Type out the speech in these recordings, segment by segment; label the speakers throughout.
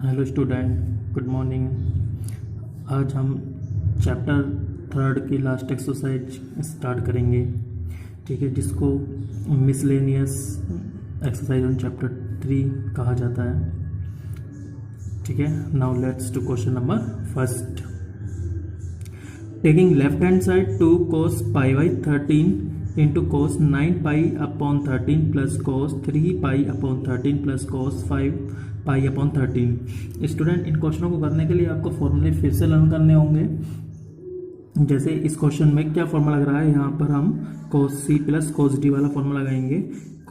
Speaker 1: Hello student, good morning. आज हम chapter 3 की लास्ट एक्सरसाइज स्टार्ट करेंगे, ठीक है, जिसको मिसलेनियस एक्सरसाइज ऑन चैप्टर 3 कहा जाता है। ठीक है, now let's to question number first. Taking left hand side 2 cos pi by 13 into cos 9 pi upon 13 plus cos 3 pi upon 13 plus cos 5 pi upon 13। Student, इन क्वेश्चनों को करने के लिए आपको फॉर्मूले फिर से लर्न करने होंगे। जैसे इस क्वेश्चन में क्या फॉर्मूला लग रहा है, यहाँ पर हम cos c plus cos d वाला फॉर्मूला लगाएंगे।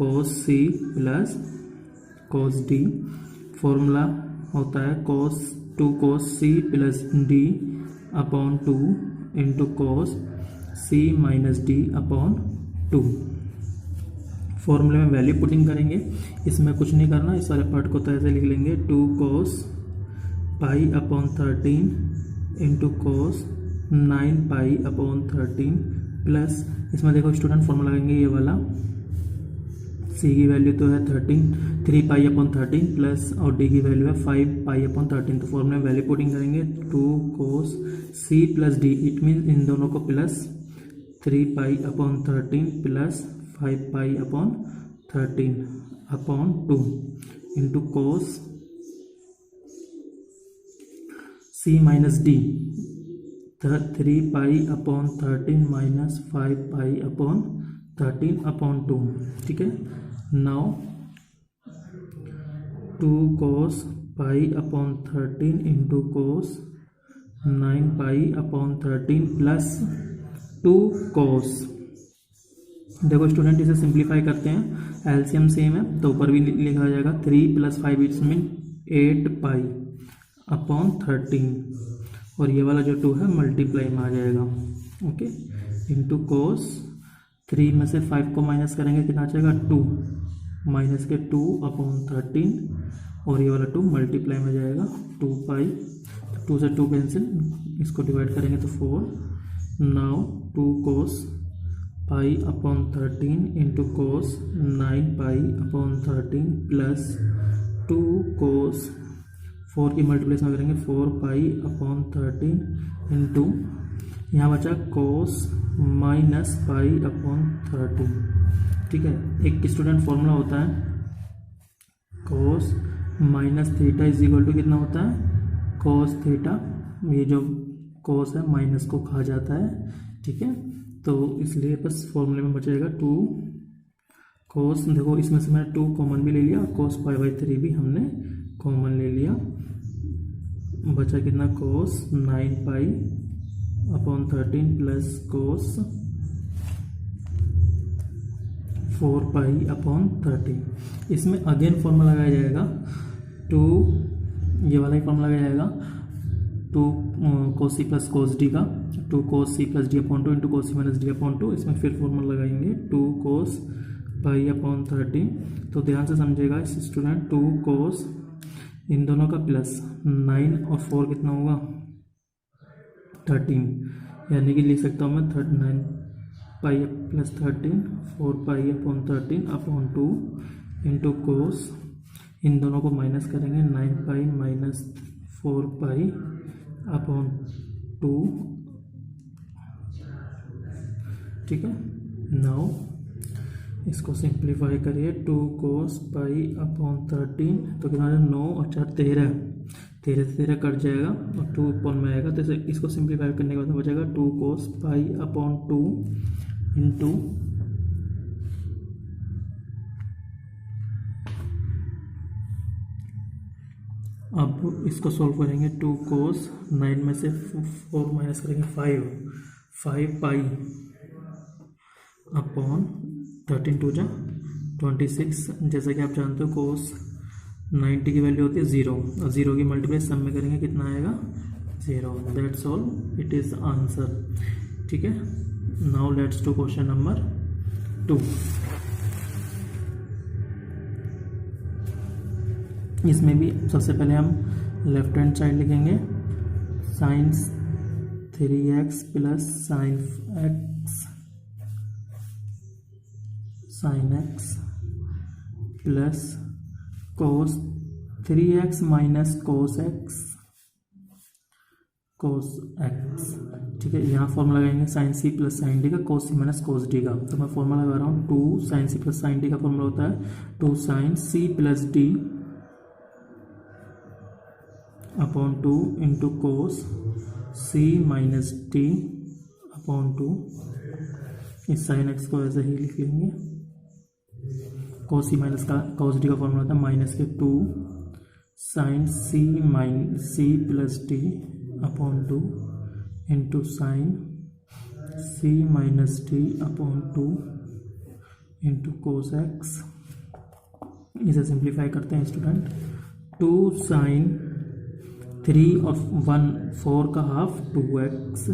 Speaker 1: cos c plus cos d formula होता है cos c plus d upon 2 into cos c minus D upon 2। फॉर्मूले में वैल्यू पुटिंग करेंगे, इसमें कुछ नहीं करना, इस वाले पार्ट को तो ऐसे लिख लेंगे 2 cos पाई अपॉन 13 इंटू cos 9 पाई अपॉन 13 प्लस, इसमें देखो स्टूडेंट फॉर्मूला लगाएंगे ये वाला, c की वैल्यू तो है 3 पाई अपॉन 13 प्लस और d की वैल्यू है 5 पाई अपॉन 13। तो फॉर्मूले में वैल्यू पुटिंग करेंगे 2 cos c plus d, it mean in दोनों को प्लस 3 पाई अपॉन 13 प्लस 5 पाई upon 13 upon 2 into cos c minus d 3 पाई अपॉन 13 माइनस 5 पाई अपॉन 13 अपॉन 2। ठीक है, नाउ 2 cos पाई अपॉन 13 इंटू cos 9 पाई अपॉन 13 प्लस 2 cos। देखो student, इसे simplify करते हैं, LCM same है तो ऊपर भी लिखा जाएगा 3 plus 5 it's mean 8 pi upon 13 और ये वाला जो 2 है मल्टीप्लाई में आ जाएगा। ओके, इंटू cos 3 में से 5 को माइनस करेंगे कितना आ जाएगा 2 माइनस के 2 अपॉन 13 और ये वाला 2 मल्टीप्लाई में जाएगा 2 पाई, 2 से 2 कैंसिल, इसको डिवाइड करेंगे तो 4। नाउ 2 cos पाई अपॉन 13 इंटू cos 9 पाई अपॉन 13 प्लस 2 cos 4 की मल्टीप्लिकेशन करेंगे 4 पाई अपॉन 13 इंटू यहाँ बचा cos माइनस पाई अपॉन 13। ठीक है, एक स्टूडेंट फॉर्मूला होता है cos minus theta is equal to कितना होता है cos थीटा, ये जो cos है माइनस को खा जाता है। ठीक है, तो इसलिए बस फॉर्मूले में बचेगा 2 cos, देखो इसमें से मैंने 2 कॉमन भी ले लिया, cos पाई बाई 3 भी हमने कॉमन ले लिया, बचा कितना cos 9 पाई upon 13 plus cos 4 pi upon 13। इसमें अगेन फॉर्मूला लगाया जाएगा 2, ये वाला ही फॉर्मूला लगाया जाएगा 2 cos c plus cos d का, 2 cos c plus d upon 2 into cos c minus d upon 2। इसमें फिर फॉर्मूला लगाएंगे 2 cos पाई अपॉन 13। तो ध्यान से समझेगा इस स्टूडेंट, 2 cos इन दोनों का प्लस 9 और 4 कितना होगा 13, यानी कि लिख सकता हूँ मैं 9 pi plus 13 4 pi upon 13 upon 2 into cos, इन दोनों को माइनस करेंगे 9 पाई माइनस 4 पाई अपॉन 2। ठीक है, नाउ इसको सिंप्लीफाई करिए 2 cos पाई अपॉन 13, तो कितना 9 और 4 13, 13 से 13 कट जाएगा और 2 अपॉन में आएगा, तो इसको सिंप्लीफाई करने के बाद बचेगा 2 cos पाई अपॉन 2 इंटू अब इसको सॉल्व करेंगे 2 cos 9 में से 4 माइनस करेंगे 5 पाई अपॉन 13 2 जा 26। जैसा कि आप जानते हो cos 90 की वैल्यू होती है 0 और 0 की मल्टीप्लाई सब में करेंगे कितना आएगा 0। That's all, it is answer. ठीक है, now let's to question number 2। इसमें भी सबसे पहले हम लेफ्ट हैंड साइड लिखेंगे sin 3x plus sin x plus cos 3x minus cos x, ठीक है। यहाँ फॉर्मूला लगाएंगे sine C plus sine D का, cos C minus cos D का। तो मैं फॉर्मूला लगा रहा हूँ, 2 sine C plus sine D का फॉर्मूला होता है 2 sine C plus D upon 2 into cos C minus D upon 2। इस साइन एक्स को ऐसे ही लिख लेंगे। कोस सी माइनस का कोस डी का फॉर्मूला था माइनस के 2 sine C plus D upon 2 into sine C minus D upon 2 into cos X. इसे सिंप्लीफाई करते हैं स्टूडेंट। 2 साइन 3 और 1 4 का हाफ 2x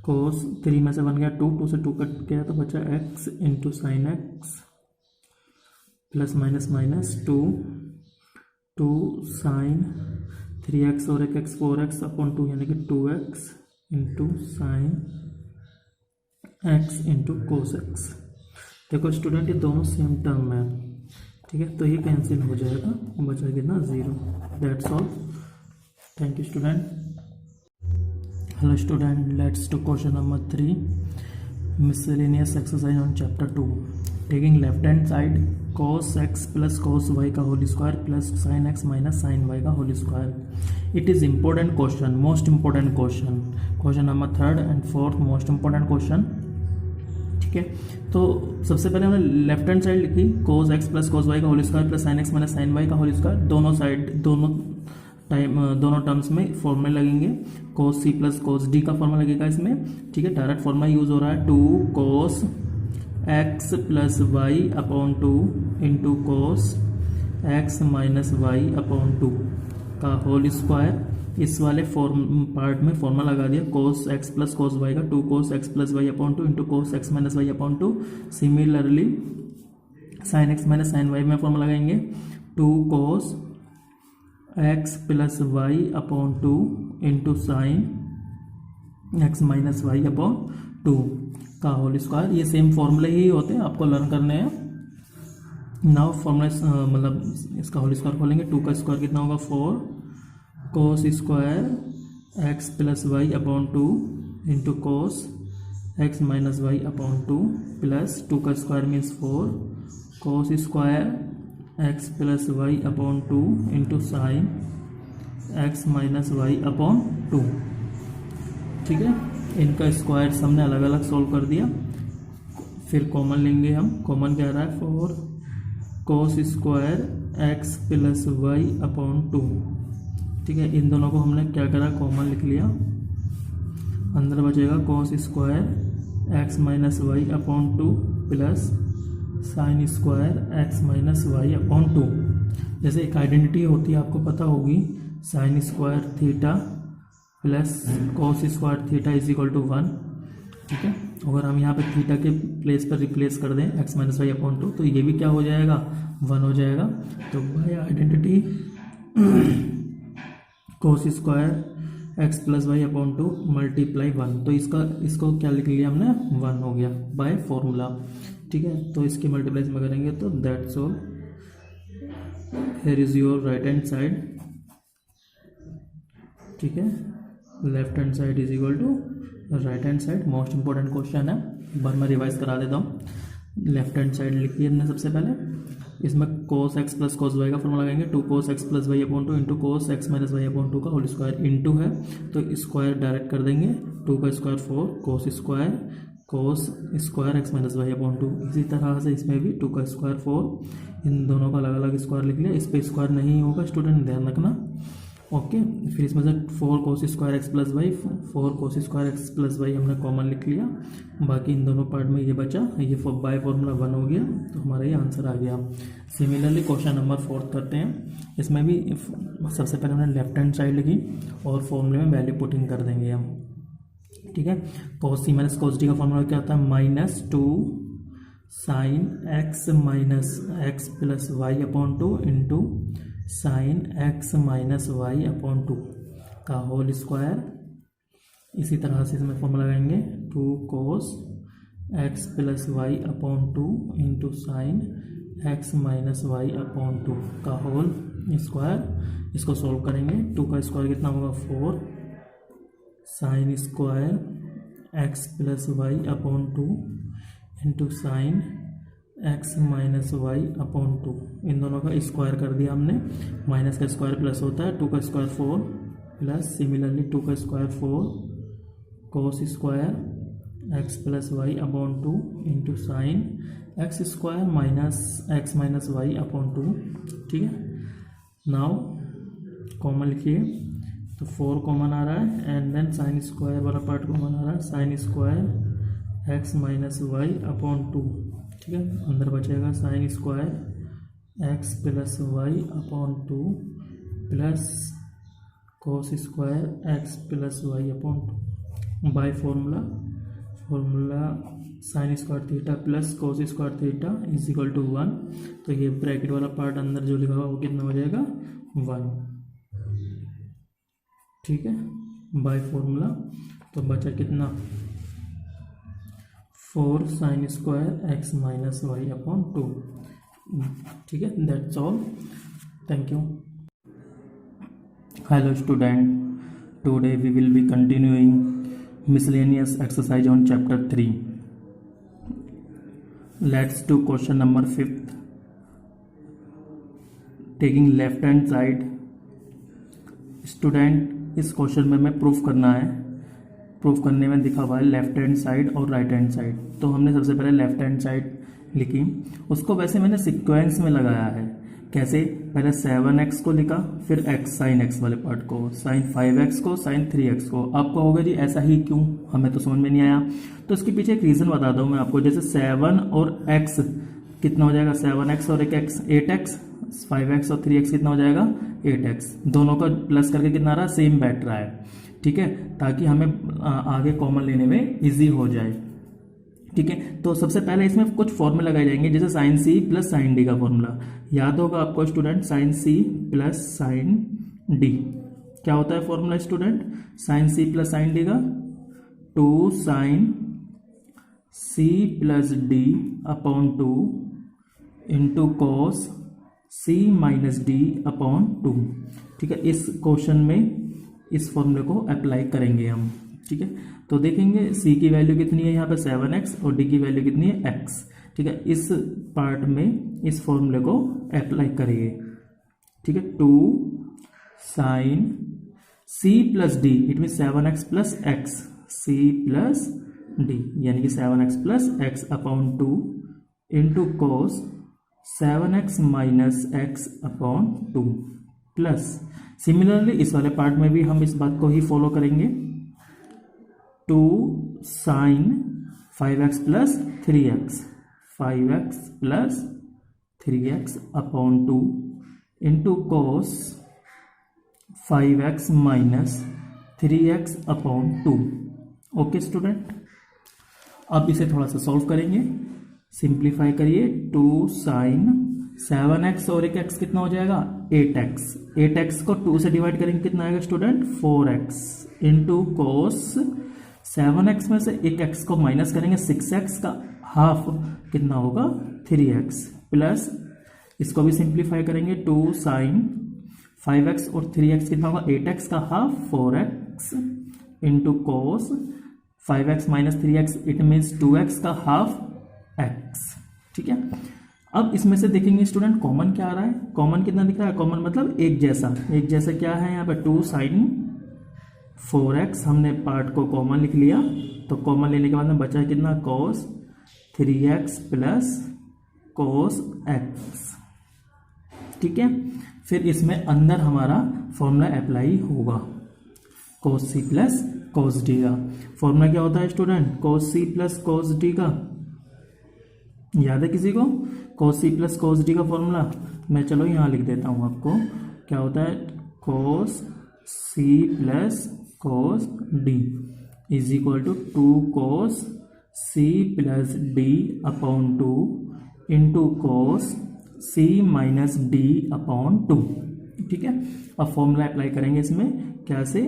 Speaker 1: कोस 3 में से 1 गया 2 से 2 कट गया तो बचा x into sine x plus minus minus 2 sine 3x और 1x 4x अपॉन 2 यानी कि 2x into sine x into cos x. देखो स्टूडेंट ये दोनों सेम टर्म है, ठीक है, तो ये कैंसिल हो जाएगा, बचा कितना 0। That's all. Thank you student. Hello student, let's to question number 3 miscellaneous exercise on chapter 2। Taking left hand side cos x plus cos y का whole square plus sin x minus sin y का whole square. It is important question, most important question, question number 3rd and 4th most important question, ठीक है। तो सबसे पहले हमने left hand side लिखी cos x plus cos y का whole square plus sin x minus sin y का whole square. दोनों टर्म्स में फॉर्मूले लगेंगे। cos c plus cos d का फॉर्मूला लगेगा इसमें, ठीक है। डायरेक्ट फॉर्मूला यूज हो रहा है 2 cos x plus y upon 2 into cos x minus y upon 2 का होल स्क्वायर। इस वाले पार्ट में फॉर्मूला लगा दिया cos x plus cos y का 2 cos x plus y upon 2 into cos x minus y upon 2। Similarly sine x minus sine y में formula लगाएंगे 2 cos x plus y upon 2 into sine x minus y upon 2 का whole square. ये same फॉर्मूले ही होते हैं, आपको learn करने हैं। नाउ फॉर्मूला मतलब इसका होल स्क्वायर खोलेंगे। 2 का स्क्वायर कितना होगा 4 cos square x plus y upon 2 into cos x minus y upon 2 plus 2 का square means 4 cos square x plus y upon 2 into sine x minus y upon 2, ठीक है। इनका स्क्वायर हमने अलग अलग सॉल्व कर दिया। फिर कॉमन लेंगे हम, कॉमन क्या रहा है 4 cos square x plus y upon 2, ठीक है। इन दोनों को हमने क्या करा कॉमन लिख लिया। अंदर बचेगा cos square x minus y upon 2 plus sine square x minus y upon 2। जैसे एक आइडेंटिटी होती है आपको पता होगी, sine square theta plus cos square theta is equal to 1, ठीक है। अगर हम यहाँ पे थीटा के प्लेस पर रिप्लेस कर दें एक्स माइनस वाई अपॉन 2 तो ये भी क्या हो जाएगा 1 हो जाएगा। तो by identity cos square x plus y upon 2 multiply 1, तो इसको क्या लिख लिया हमने 1 हो गया बाय फॉर्मूला, ठीक है। तो इसकी मल्टीप्लाई में करेंगे तो that's all. Here is your right hand side, ठीक है। Left hand side is equal to right hand side. Most important question है, एक बार मैं रिवाइज करा देता हूँ। लेफ्ट हैंड साइड लिखी हमने सबसे पहले, इसमें cos x plus cos y का फॉर्मूला लगाएंगे 2 cos x plus y upon 2 into cos x minus y upon 2 का होल स्क्वायर। इंटू है तो स्क्वायर डायरेक्ट कर देंगे, 2 का square 4 cos square x minus y upon 2। इसी तरह से इसमें भी 2 का स्क्वायर 4, इन दोनों का अलग अलग स्क्वायर लिख लिया। इस पर स्क्वायर नहीं होगा स्टूडेंट, ध्यान रखना, ओके। फिर इसमें से 4 cos square x plus y 4 cos square x plus y हमने कॉमन लिख लिया। बाकी इन दोनों पार्ट में ये बचा, ये बाय फॉर्मूला 1 हो गया, तो हमारा ये आंसर आ गया। सिमिलरली क्वेश्चन नंबर 4 करते हैं। इसमें भी सबसे पहले हमने लेफ्ट हैंड साइड लिखी और फॉर्मूले में वैल्यू पुटिंग कर देंगे हम, ठीक है। cos c minus cos d का फॉर्मूला क्या होता है -2 sine x minus x plus y upon 2 into sine x minus y upon 2 का होल स्क्वायर। इसी तरह से इसमें फॉर्मूला लगाएंगे 2 cos x plus y upon 2 into sine x minus y upon 2 का होल स्क्वायर, इसको सॉल्व करेंगे। 2 का स्क्वायर कितना होगा 4 sine square x plus y upon 2 into sine x minus y upon 2। इन दोनों का स्क्वायर कर दिया हमने, माइनस का स्क्वायर प्लस होता है, 2 का स्क्वायर 4 प्लस सिमिलरली 2 का square 4 cos square x plus y upon 2 into sine x square minus x minus y upon 2। ठीक है, नाउ कॉमन लिखिए तो 4 कॉमन आ रहा है एंड देन साइन स्क्वायर वाला पार्ट कॉमन आ रहा है, sine square x minus y upon 2। ठीक है, अंदर बचेगा sine square x plus y upon 2 plus cos square x plus y upon 2 by formula sine square theta plus cos square theta is equal to 1। तो ये bracket वाला part अंदर जो लिखा हुआ वो कितना हो जाएगा 1। ठीक है, बाय फॉर्मूला तो बचा कितना 4 sine square x minus y upon 2। ठीक है, that's all, thank you. Hello student, today we will be continuing miscellaneous exercise on chapter 3. Let's do question number 5th. Taking left hand side. Student इस question में हमें proof करना है, proof करने में दिखा हुआ है लेफ्ट हैंड साइड और राइट हैंड साइड। तो हमने सबसे पहले लेफ्ट हैंड साइड लिखी, उसको वैसे मैंने सीक्वेंस में लगाया है। कैसे, पहले 7x को लिखा, फिर x साइन x वाले पार्ट को, साइन 5x को, साइन 3x को। आपको होगा जी ऐसा ही क्यों, हमें तो समझ में नहीं आया। तो इसके पीछे एक रीज़न बताता हूँ मैं आपको। जैसे 7 और x कितना हो जाएगा 7x और एक x 8x, 5x और 3x कितना हो जाएगा 8x। दोनों का प्लस करके कितना आ रहा है सेम बैठ रहा है। ठीक है, ताकि हमें आगे कॉमन लेने में इजी हो जाए। ठीक है, तो सबसे पहले इसमें कुछ फॉर्मूला लगाए जाएंगे, जैसे sine C plus sine D का फॉर्मूला याद होगा आपको student. Sine C plus sine D क्या होता है formula student, sine C plus sine D का 2 sine C plus D upon 2 into cos C minus D upon 2। ठीक है, इस क्वेश्चन में इस फॉर्मूले को अप्लाई करेंगे हम। ठीक है, तो देखेंगे c की वैल्यू कितनी है यहाँ पे 7x और d की वैल्यू कितनी है x। ठीक है, इस पार्ट में इस फॉर्मूले को अप्लाई करिए। ठीक है, 2 sine c plus d, it mean 7x plus x, c plus d यानी कि 7x प्लस x अपॉन 2 into cos 7x minus x अपॉन 2 प्लस सिमिलरली इस वाले पार्ट में भी हम इस बात को ही फॉलो करेंगे। 2 sine 5x plus 3x, 5x plus 3x upon 2 into cos 5x minus 3x upon 2। Okay student, अब इसे थोड़ा सा सॉल्व करेंगे, सिंप्लीफाई करिए। 2 साइन 7x और एक x कितना हो जाएगा 8x, 8x को 2 से डिवाइड करेंगे कितना आएगा student 4x into cos 7x में से एक x को माइनस करेंगे 6x का हाफ कितना होगा 3x प्लस इसको भी सिंप्लीफाई करेंगे 2 साइन 5x और 3x कितना होगा 8x का half 4x into cos 5x minus 3x it means 2x का हाफ x। ठीक है, अब इसमें से देखेंगे स्टूडेंट कॉमन क्या आ रहा है, कॉमन कितना दिख रहा है, कॉमन मतलब एक जैसा, एक जैसा क्या है यहाँ पे 2 साइन 4x हमने पार्ट को कॉमन लिख लिया। तो कॉमन लेने के बाद में बचा कितना cos 3x plus cos x। ठीक है, फिर इसमें अंदर हमारा फॉर्मूला अप्लाई होगा cos c plus cos d का। फॉर्मूला क्या होता है student cos c plus cos d का, याद है किसी को cos c plus cos d का फॉर्मूला? मैं चलो यहाँ लिख देता हूँ आपको, क्या होता है cos c plus cos d is equal to 2 cos c plus d upon 2 into cos c minus d upon 2। ठीक है, अब फॉर्मूला अप्लाई करेंगे इसमें कैसे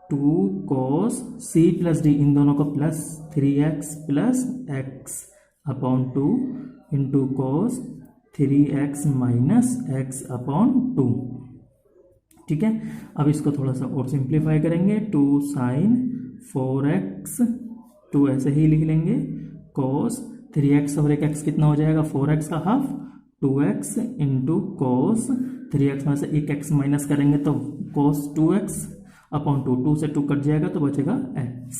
Speaker 1: 2 cos c प्लस d, इन दोनों को प्लस 3x प्लस x अपॉन 2 into cos 3x minus x upon 2। ठीक है, अब इसको थोड़ा सा और सिंप्लीफाई करेंगे, 2 साइन 4x, 2 ऐसे ही लिख लेंगे, कोस 3x और एक x कितना हो जाएगा 4x का half, 2x into cos 3x में से एक x माइनस करेंगे तो कोस 2x अपॉन 2, 2 से 2 कट जाएगा तो बचेगा x।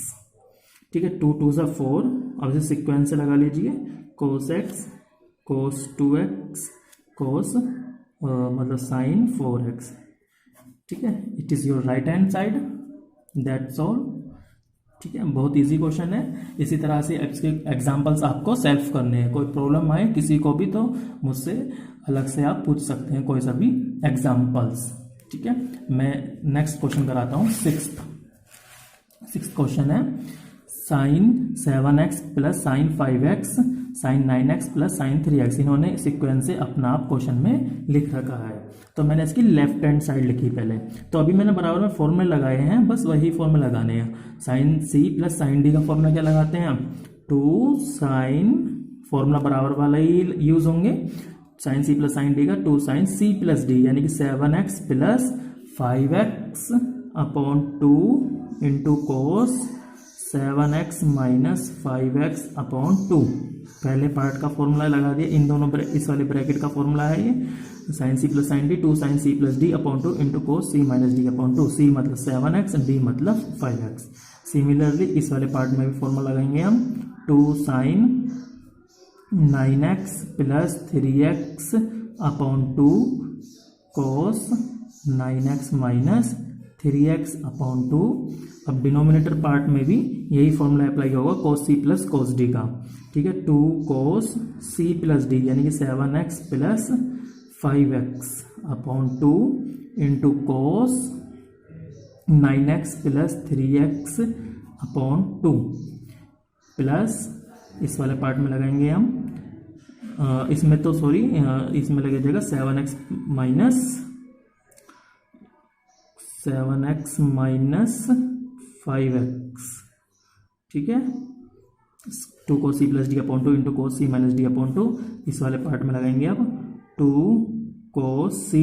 Speaker 1: ठीक है, 2 2 सा 4, अब इसे सिक्वेंस से लगा लीजिए, कोस x कोस 2x कोस मतलब साइन 4x। ठीक है, it is your right hand side, that's all. ठीक है, बहुत इजी क्वेश्चन है। इसी तरह से इसके एग्जांपल्स आपको सेल्फ करने हैं। कोई प्रॉब्लम आए किसी को भी तो मुझसे अलग से आप पूछ सकते हैं कोई सा भी एग्जांपल्स। ठीक है, मैं नेक्स्ट क्वेश्चन कराता हूँ। सिक्स्थ क्वेश्चन है sine 7x plus sine 5x sine 9x plus sine 3x। इन्होंने सिक्वेंस से अपना आप क्वेश्चन में लिख रखा है, तो मैंने इसकी लेफ्ट हैंड साइड लिखी पहले। तो अभी मैंने बराबर में फॉर्मूले लगाए हैं, बस वही फॉर्मूले लगाने हैं। Sine c plus sine d का फॉर्मूला क्या लगाते हैं, 2 साइन, फॉर्मूला बराबर वाला ही यूज होंगे, sine c plus sine d का 2 साइन c प्लस d, यानी कि 7x plus 5x upon 2 into कोस 7x माइनस 5x अपॉन 2। पहले पार्ट का फॉर्मूला लगा दिया, इन दोनों इस वाले ब्रैकेट का फॉर्मूला है ये, sine c plus sine d, 2 sine c plus d upon 2 into cos c minus d upon 2। c मतलब 7x, d मतलब 5x। सिमिलरली इस वाले पार्ट में भी फॉर्मूला लगाएंगे हम, 2 sine 9x plus 3x upon 2 cos 9x minus 3x upon 2। अब denominator part में भी यही फॉर्मूला अप्लाई होगा, कोस c प्लस कोस d का। ठीक है, 2 कोस c प्लस d यानी कि 7x plus 5x upon 2 into कोस 9x plus 3x upon 2 plus इस वाले पार्ट में लगाएंगे हम, इसमें तो सॉरी इसमें लगे जाएगा 7x माइनस 5x। ठीक है, 2 cos c plus D upon 2 into cos c minus D upon 2, इस वाले पार्ट में लगाएंगे अब 2 cos c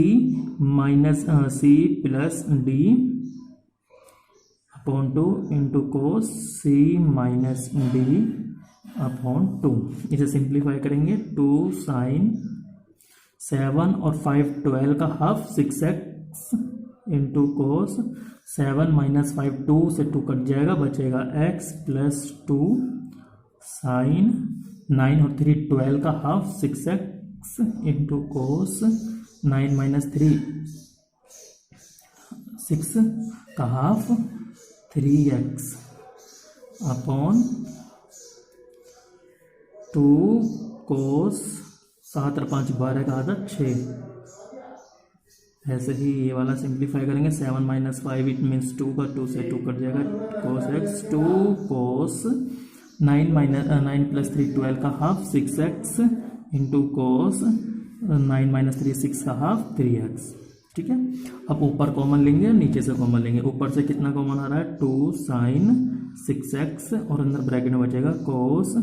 Speaker 1: minus c plus D upon 2 into cos c minus D upon 2। इसे सिंप्लीफाई करेंगे, 2 साइन 7 और 5 12 का half 6x into cos 7 minus 5 2 से 2 कट जाएगा, बचेगा x प्लस 2 साइन 9 और 3 12 का half 6x into cos 9 minus 3 6 का हाफ 3x अपॉन 2 कोस 7 और 5 12 का आधा 6। ऐसे ही ये वाला सिंप्लीफाई करेंगे, 7 माइनस 5 इट मीन्स 2 का 2 से 2 कट जाएगा, कोस x 2 कोस 9 प्लस 3 12 का half 6x into cos 9 minus 3 6 का हाफ 3x। ठीक है, अब ऊपर कॉमन लेंगे और नीचे से कॉमन लेंगे। ऊपर से कितना कॉमन आ रहा है, 2 साइन 6x और अंदर ब्रैकेट में बचेगा कोस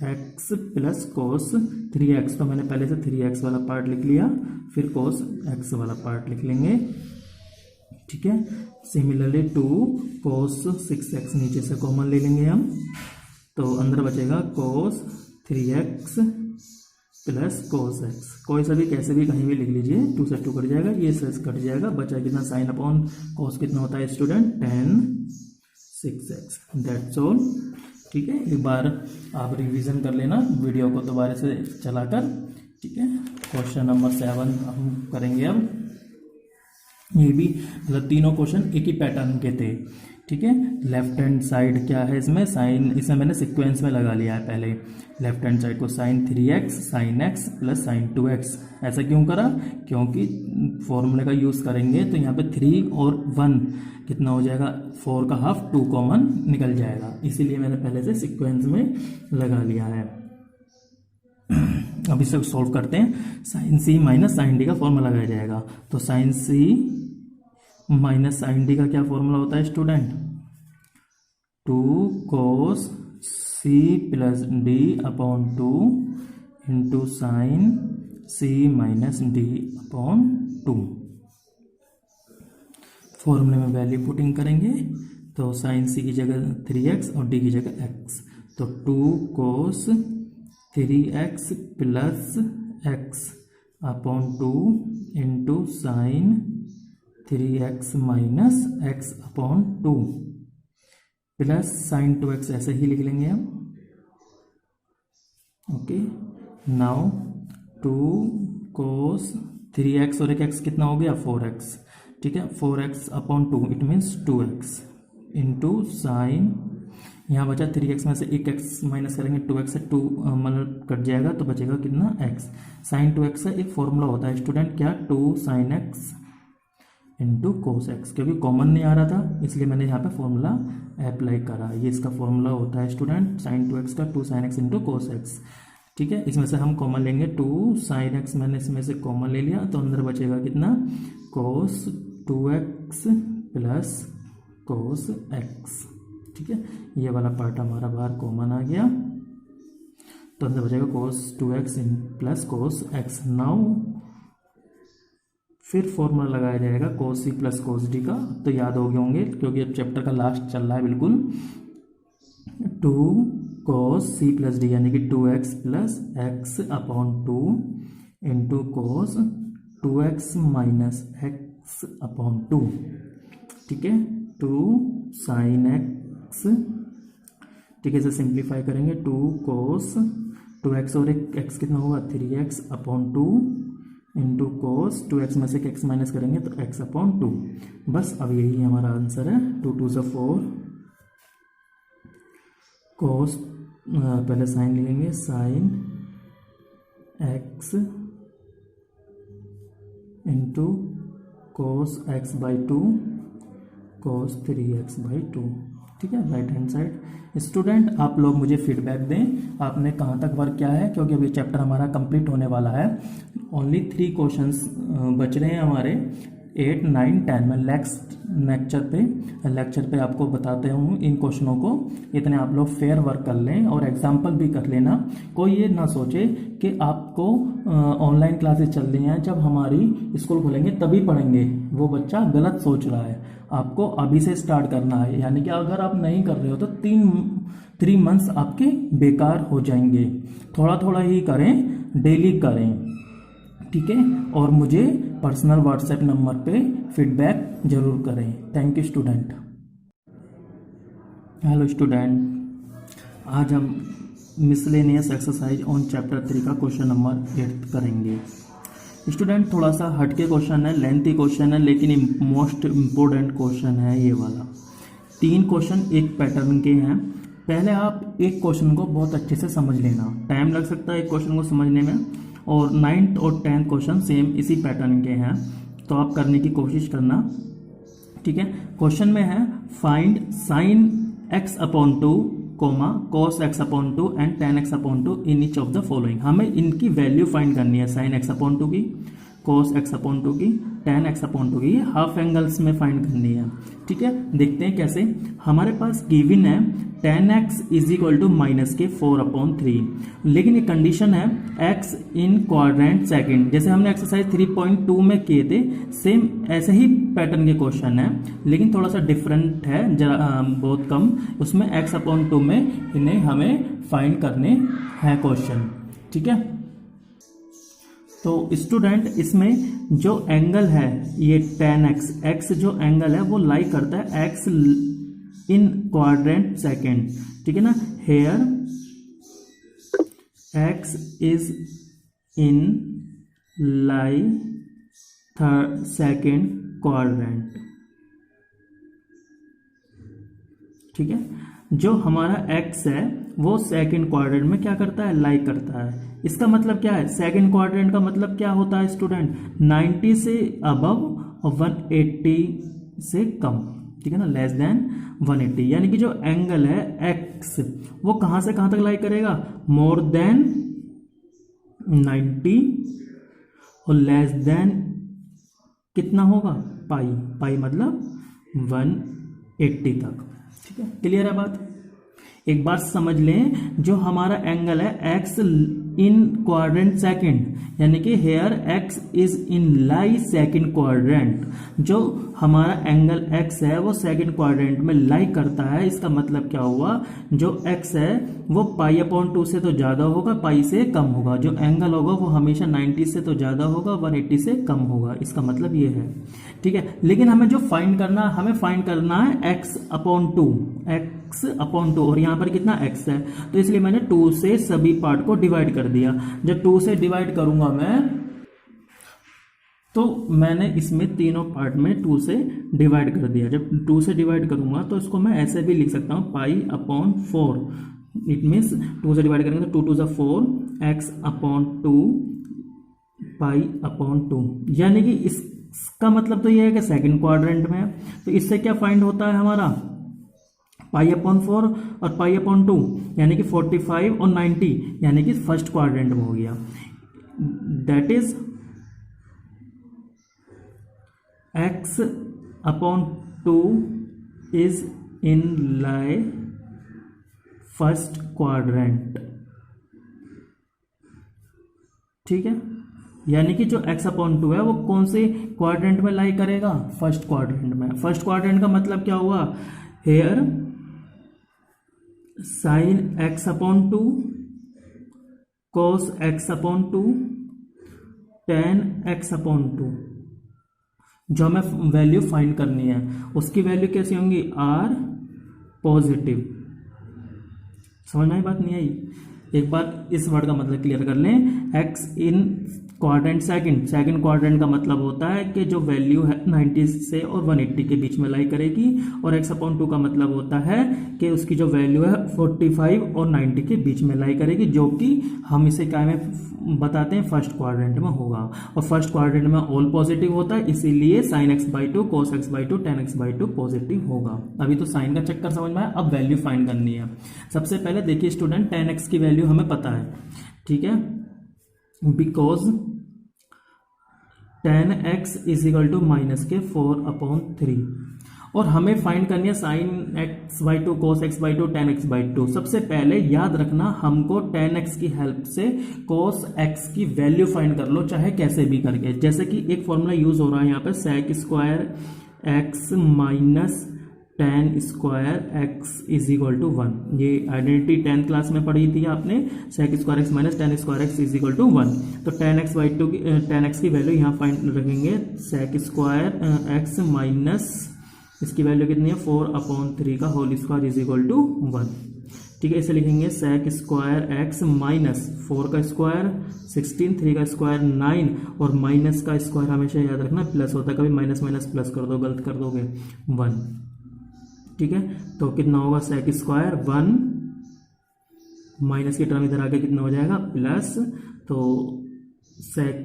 Speaker 1: x प्लस कोस 3x। तो मैंने पहले से 3x वाला पार्ट लिख लिया, फिर कोस x वाला पार्ट लिख लेंगे। ठीक है, सिमिलरली 2 कोस 6x नीचे से कॉमन ले लेंगे हम, तो अंदर बचेगा कोस 3x प्लस कोस x। कोई सा भी कैसे भी कहीं भी लिख लीजिए, 2 से 2 कट जाएगा, ये से कट जाएगा, बचा कितना साइन अपॉन कोस कितना होता है student, tan 6x। That's all. ठीक है, एक बार आप रिवीजन कर लेना वीडियो को दोबारा से चलाकर। ठीक है, क्वेश्चन नंबर 7 हम करेंगे अब। ये भी मतलब तीनों क्वेश्चन एक ही पैटर्न के थे। ठीक है, लेफ्ट हैंड साइड क्या है इसमें, साइन, इसमें मैंने सीक्वेंस में लगा लिया है पहले लेफ्ट हैंड साइड को, sine 3x sine x plus sine 2x। ऐसा क्यों करा, क्योंकि फॉर्मूले का यूज़ करेंगे तो यहाँ पे 3 और 1 कितना हो जाएगा, 4 का हाफ 2 कॉमन निकल जाएगा, इसीलिए मैंने पहले से सीक्वेंस में लगा लिया है। अब इसे सॉल्व करते हैं। Sine c minus sine d का फॉर्मूला लगाया जाएगा, तो sine c minus sine d का क्या फॉर्मूला होता है student, 2 cos c plus d upon 2 into sine C minus D upon 2। फॉर्मूले में वैल्यू पुटिंग करेंगे तो साइन सी की जगह 3x और डी की जगह x, तो 2 कोस 3x प्लस x अपॉन 2 into sign 3x minus x अपॉन 2 प्लस साइन 2x, ऐसे ही लिख लेंगे हम। ओके, नाउ 2 कोस 3x और एक x कितना हो गया 4x, ठीक है, 4x upon 2 it means 2x into sign, यहाँ बचा 3x में से एक x माइनस करेंगे 2x से 2 मतलब कट जाएगा तो बचेगा कितना x। साइन 2x का एक फॉर्मूला होता है स्टूडेंट क्या, 2 sine x into cos x, क्योंकि कॉमन नहीं आ रहा था इसलिए मैंने यहाँ पे फॉर्मूला अप्लाई करा। ये इसका फॉर्मूला होता है स्टूडेंट साइन 2x का 2 sine x into cos x, ठीक है। इसमें से हम कॉमन लेंगे 2 साइन x, मैंने इसमें से कॉमन ले लिया तो अंदर बचेगा कितना कोस 2x प्लस कोस x, ठीक है। ये वाला पार्ट हमारा बाहर कॉमन आ गया तो अंदर बचेगा कोस 2x plus cos x। Now फिर फॉर्मूला लगाया जाएगा कोस सी प्लस कोस डी का, तो याद हो गए होंगे क्योंकि अब चैप्टर का लास्ट चल रहा है बिल्कुल। 2 कोस सी प्लस डी यानी कि 2x plus x upon 2 into कोस 2x माइनस एक्स अपॉन 2, ठीक है, 2 साइन एक्स, ठीक है। इसे सिंप्लीफाई करेंगे 2 कोस 2x और एक x कितना होगा 3x अपॉन 2 इंटू कोस 2x में से x माइनस करेंगे तो x अपॉन 2। बस अब यही हमारा आंसर है। 2 2 से 4 कोस, पहले साइन लिखेंगे sine x into cos x by 2 cos 3x by 2, ठीक है, राइट हैंड साइड। स्टूडेंट आप लोग मुझे फीडबैक दें आपने कहाँ तक वर्क किया है, क्योंकि अभी चैप्टर हमारा कंप्लीट होने वाला है। ओनली 3 क्वेश्चंस बच रहे हैं हमारे 8 9 10 में। नेक्स्ट लेक्चर पे आपको बताते हूँ इन क्वेश्चनों को, इतने आप लोग फेयर वर्क कर लें और एग्जाम्पल भी कर लेना। कोई ये ना सोचे कि आपको ऑनलाइन क्लासेस चल रही हैं जब हमारी स्कूल खुलेंगे तभी पढ़ेंगे, वो बच्चा गलत सोच रहा है। आपको अभी से स्टार्ट करना है, यानी कि अगर आप नहीं कर रहे हो तो 3 मंथ्स आपके बेकार हो जाएंगे। थोड़ा थोड़ा ही करें, डेली करें, ठीक है। और मुझे पर्सनल व्हाट्सएप नंबर पे फीडबैक जरूर करें। Thank you student. Hello student, आज हम मिसलेनियस एक्सरसाइज ऑन चैप्टर 3 का क्वेश्चन नंबर 8 करेंगे। स्टूडेंट थोड़ा सा हटके क्वेश्चन है, लेंथी क्वेश्चन है, लेकिन मोस्ट इम्पोर्टेंट क्वेश्चन है ये वाला। 3 क्वेश्चन एक पैटर्न के हैं। पहले आप एक क्वेश्चन को बहुत अच्छे से समझ लेना, टाइम लग सकता है एक क्वेश्चन को समझने में, और 9th और 10th क्वेश्चन सेम इसी पैटर्न के हैं, तो आप करने की कोशिश करना, ठीक है। क्वेश्चन में है फाइंड साइन x अपॉन 2 cos x अपॉन 2 एंड tan x अपॉन 2 in each of the following. हमें इनकी वैल्यू फाइंड करनी है, साइन x अपॉन 2 की, cos x अपॉन 2 की, tan x अपॉन 2 की, हाफ एंगल्स में फाइंड करनी है, ठीक है। देखते हैं कैसे। हमारे पास गिवन है tan x is equal to minus के 4/3, लेकिन एक कंडीशन है x इन क्वाड्रेंट सेकंड, जैसे हमने एक्सरसाइज 3.2 में किए थे, सेम ऐसे ही पैटर्न के क्वेश्चन है, लेकिन थोड़ा सा डिफरेंट है, बहुत कम। उसमें x अपॉन 2 में इन्हें हमें फाइंड करने हैं क्वेश्चन, ठीक है। तो स्टूडेंट इसमें जो एंगल है ये tan x जो एंगल है वो लाई करता है x इन क्वाड्रेंट सेकेंड, ठीक है ना। Here x is in lie second quadrant, ठीक है। जो हमारा x है वो सेकंड क्वाड्रेंट में क्या करता है, लाई करता है। इसका मतलब क्या है, सेकंड क्वाड्रेंट का मतलब क्या होता है स्टूडेंट, 90 से अबव और 180 से कम, ठीक है ना, लेस देन 180। यानी कि जो एंगल है x वो कहां से कहां तक लाई करेगा, मोर देन 90 और लेस देन कितना होगा, पाई मतलब 180 तक, ठीक है। क्लियर है बात। एक बार समझ लें, जो हमारा एंगल है x इन क्वाड्रेंट सेकंड, यानी कि here x is in lie second quadrant. जो हमारा एंगल x है वो सेकंड क्वाड्रेंट में लाई करता है। इसका मतलब क्या हुआ, जो x है वो π/2 से तो ज्यादा होगा, पाई से कम होगा। जो एंगल होगा वो हमेशा 90 से तो ज्यादा होगा, 180 से कम होगा। इसका मतलब ये है, ठीक है। लेकिन हमें जो फाइंड करना है x/2, और यहाँ पर कितना x है, तो इसलिए मैंने 2 से सभी पार्ट को डिवाइड कर दिया। जब 2 से डिवाइड करूंगा मैं, तो मैंने इसमें तीनों पार्ट में 2 से डिवाइड कर दिया। जब 2 से डिवाइड करूंगा तो इसको मैं ऐसे भी लिख सकता हूँ π/4। इट मीन्स 2 से डिवाइड करेंगे तो 2 2 4, x/2 π/2। यानी कि इसका मतलब तो यह है कि सेकंड क्वाड्रेंट में है। तो इससे क्या फाइंड होता है हमारा, π/4 और π/2, यानी कि 45 और 90, यानी कि फर्स्ट क्वाड्रेंट में हो गया। That is x/2 is in lie first quadrant, ठीक है। यानी कि जो x/2 है वो कौन से क्वाड्रेंट में लाई करेगा, फर्स्ट क्वाड्रेंट में। फर्स्ट क्वाड्रेंट का मतलब क्या हुआ, hair sin x/2 cos x/2 tan x/2। जो हमें वैल्यू फाइंड करनी है उसकी वैल्यू कैसी होंगी, r पॉजिटिव। समझ में आई बात, नहीं आई? एक बार इस वर्ड का मतलब क्लियर कर लें। x इन क्वाड्रेंट सेकंड क्वाड्रेंट का मतलब होता है कि जो वैल्यू है 90 से और 180 के बीच में लाई करेगी, और x/2 का मतलब होता है कि उसकी जो वैल्यू है 45 और 90 के बीच में लाई करेगी, जो कि हम इसे क्या में बताते हैं, फर्स्ट क्वाड्रेंट में होगा। और फर्स्ट क्वाड्रेंट में ऑल पॉजिटिव होता है, इसीलिए sin x/2 cos x/2 tan x/2 positive होगा। अभी तो साइन का चक्कर समझ में आया। अब वैल्यू फाइंड करनी है। सबसे पहले देखिए स्टूडेंट, tan x की वैल्यू हमें पता है, ठीक है, because tan x is equal to -4/3, और हमें फाइंड करनी है sin x/2 cos x/2 tan x/2। सबसे पहले याद रखना, हमको tan x की हेल्प से cos x की वैल्यू फाइंड कर लो, चाहे कैसे भी करके। जैसे कि एक फॉर्मूला यूज हो रहा है यहाँ पे, sec square x minus tan square x is equal to 1। ये आइडेंटिटी 10th क्लास में पढ़ी थी आपने, sec square x minus tan square x is equal to 1। तो tan x की वैल्यू यहाँ फाइंड रखेंगे, sec स्क्वायर x माइनस इसकी वैल्यू कितनी है, 4/3 का whole square is equal to 1, ठीक है। इसे लिखेंगे sec स्क्वायर x माइनस 4 का स्क्वायर 16, 3 का स्क्वायर 9, और माइनस का स्क्वायर हमेशा याद रखना प्लस होता है, कभी माइनस माइनस प्लस कर दो, गलत कर दोगे, 1, ठीक है। तो कितना होगा, sec स्क्वायर 1 माइनस की टर्म इधर आके कितना हो जाएगा, प्लस, तो sec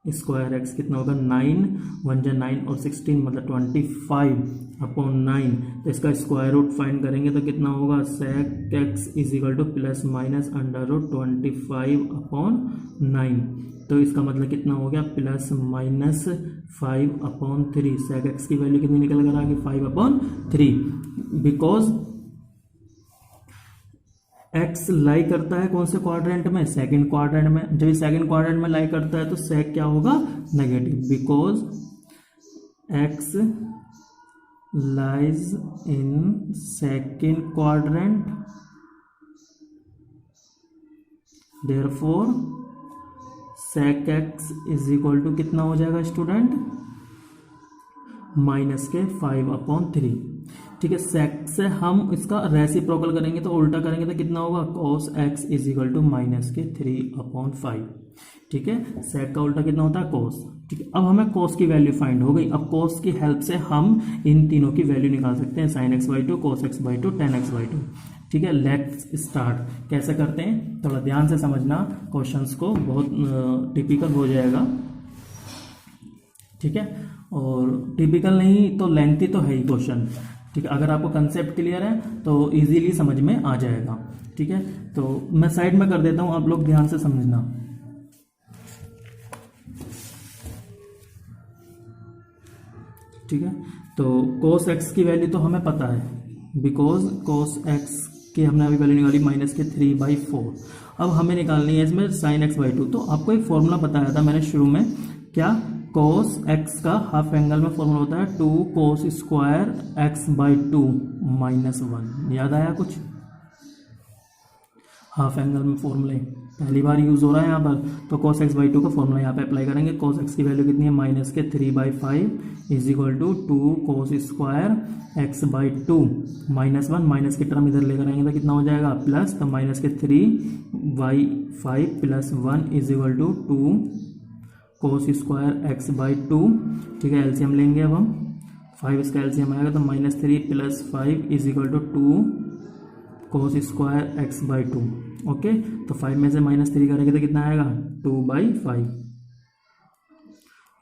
Speaker 1: स्क्वायर x कितना होगा, 9, 1 × 9 और 16 मतलब 25/9। तो इसका स्क्वायर रूट फाइंड करेंगे तो कितना होगा, sec x is equal to plus minus √25/9। तो इसका मतलब कितना हो गया, प्लस माइनस 5/3। sec x की वैल्यू कितनी निकल कर आ गई, 5/3, बिकॉज x लाई करता है कौन से क्वाड्रेंट में, सेकंड क्वाड्रेंट में। जब सेकंड क्वाड्रेंट में लाई करता है तो sec क्या होगा, negative, because x lies in second quadrant, therefore sec x is equal to कितना हो जाएगा स्टूडेंट, -5/3, ठीक है। sec से हम इसका रेसिप्रोकल करेंगे तो उल्टा करेंगे तो कितना होगा, cos x is equal to -3/5, ठीक है। sec का उल्टा कितना होता है, cos, ठीक है। अब हमें cos की वैल्यू फाइंड हो गई। अब cos की हेल्प से हम इन तीनों की वैल्यू निकाल सकते हैं, sin x/2 cos x/2 tan x/2, ठीक है। Let's start. कैसे करते हैं थोड़ा ध्यान से समझना क्वेश्चंस को, बहुत टिपिकल हो जाएगा, ठीक है। और टिपिकल नहीं तो लेंथी तो है ही क्वेश्चन, ठीक है। अगर आपको कंसेप्ट क्लियर है तो इजीली समझ में आ जाएगा, ठीक है। तो मैं साइड में कर देता हूं, आप लोग ध्यान से समझना, ठीक है। तो cos x की वैल्यू तो हमें पता है, बिकॉज cos x की हमने अभी वैल्यू निकाली -3/4, अब हमें निकालनी है इसमें साइन एक्स बाई टू। तो आपको एक फॉर्मूला बताया था मैंने शुरू में, क्या, कोस एक्स का हाफ एंगल में फॉर्मूला होता है 2 cos square x by two minus 1। याद आया कुछ? हाफ एंगल में फॉर्मूले पहली बार यूज हो रहा है यहाँ पर, तो cos x बाई टू का फॉर्मूला यहाँ पे अप्लाई करेंगे। cos x की वैल्यू कितनी है, माइनस के 3/5 is equal to 2 cos square x by two minus 1, minus की टर्म इधर लेकर आएंगे तो कितना हो जाएगा प्लस, तो माइनस के 3/5 plus 1 is equal to 2 cos square x by two. ठीक है, एलसीएम लेंगे अब हम, 5 इसका एलसीएम आएगा तो minus 3 plus 5 is equal to 2 cos square x by two. Okay, तो 5 में से माइनस 3 करेंगे तो कितना आएगा 2/5,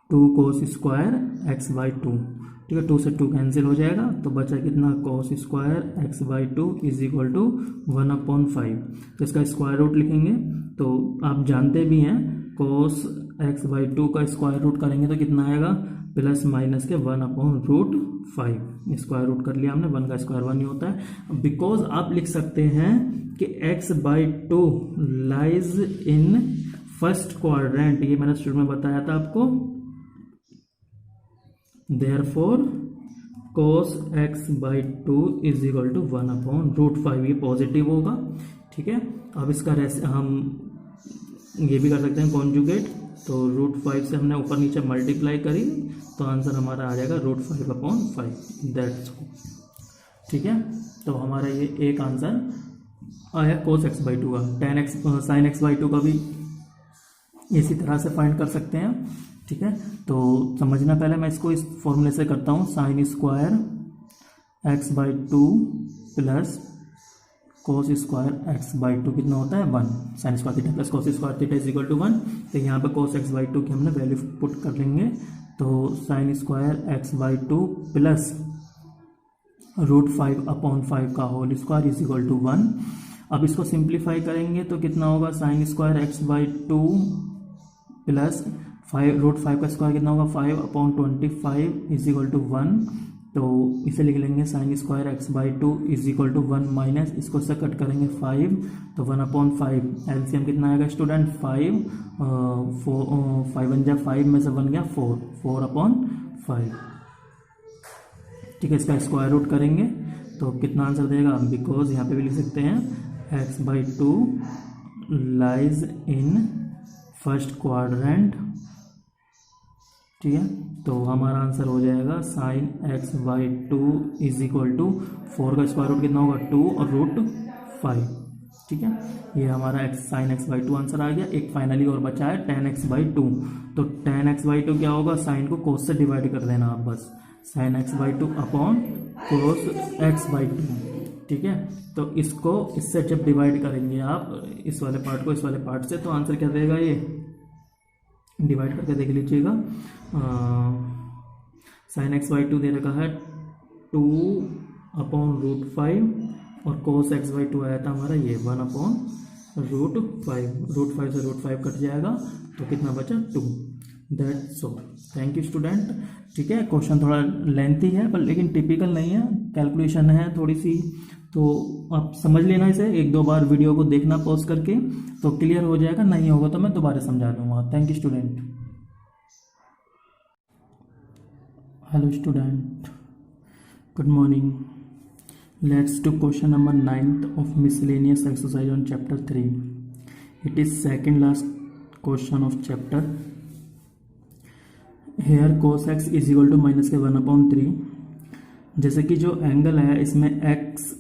Speaker 1: 2 cos square x by two. ठीक है, 2 से 2 कैंसिल हो जाएगा तो बचा कितना, cos square x by two is equal to 1/5। तो इसका स्क्वायर रूट लिखेंगे, तो आप जानते भी हैं कोस एक्स बाई टू का स्क्वायर रूट करेंगे तो कितना आएगा, प्लस माइनस के 1/5। स्क्वायर रूट कर लिया हमने, 1 का स्क्वायर 1 ही होता है। बिकॉज आप लिख सकते हैं कि x by two lies in first quadrant, ये मैंने शुरू में बताया था आपको। Therefore cos x by two is equal to 1/√5, ये पॉजिटिव होगा। ठीक है, अब इसका हम ये भी कर सकते हैं कॉन्जुगेट, तो √5 से हमने ऊपर नीचे मल्टीप्लाई करी तो आंसर हमारा आ जाएगा √5/5, दैट्स। ठीक है, तो हमारा ये एक आंसर आया cos x बाई टू का। tan x sin x by to का भी इसी तरह से फाइंड कर सकते हैं। ठीक है, तो समझना, पहले मैं इसको इस फॉर्मूले से करता हूँ, sine square x by two plus cos square x by two कितना होता है 1, sine square theta plus cos square theta is equal to 1। तो यहाँ पे कोस एक्स बाई टू की हमने वैल्यू पुट कर लेंगे, तो sine square x by two plus √5/5 का whole square is equal to 1। अब इसको सिंप्लीफाई करेंगे तो कितना होगा, sine square x by two plus √5 का स्क्वायर कितना होगा 5/25 इज इक्वल टू 1। तो इसे लिख लेंगे sine square x by two is equal to 1 minus, इसको से कट करेंगे 5, तो 1/5। एलसीएम कितना आएगा स्टूडेंट 5, 5 बन जाए 5 में से 1 गया 4/5। ठीक है, इसका स्क्वायर रूट करेंगे तो कितना आंसर देगा, बिकॉज यहाँ पे भी लिख सकते हैं x by two lies in first quadrant. ठीक है, तो हमारा आंसर हो जाएगा sine x by two is equal to 4 का स्क्वायर रूट कितना होगा 2 और √5। ठीक है, ये हमारा sine x by two answer आ गया। एक फाइनली और बचा है tan x बाई टू। तो tan x बाई टू क्या होगा, साइन को कोस से डिवाइड कर देना आप बस, sine x by two upon cos x by two. ठीक है, तो इसको इससे जब डिवाइड करेंगे आप इस वाले पार्ट को इस वाले पार्ट से, तो आंसर क्या देगा, ये डिवाइड करके देख लीजिएगा। साइन एक्स बाई टू दे रखा है 2/√5 और कोस एक्स बाई टू आया था हमारा ये 1/√5। √5 से √5 कट जाएगा तो कितना बचा 2, that's all. Thank you student. ठीक है, क्वेश्चन थोड़ा लेंथी है पर लेकिन टिपिकल नहीं है, कैलकुलेशन है थोड़ी सी, तो आप समझ लेना इसे, 1-2 बार वीडियो को देखना पॉज करके तो क्लियर हो जाएगा, नहीं होगा तो मैं दोबारा समझा दूंगा। Thank you student. Hello student, good morning. Let's do question number 9th of miscellaneous exercise on chapter 3। It is second last question of chapter. Here cos x is equal to minus के 1/3। जैसे कि जो angle है इसमें x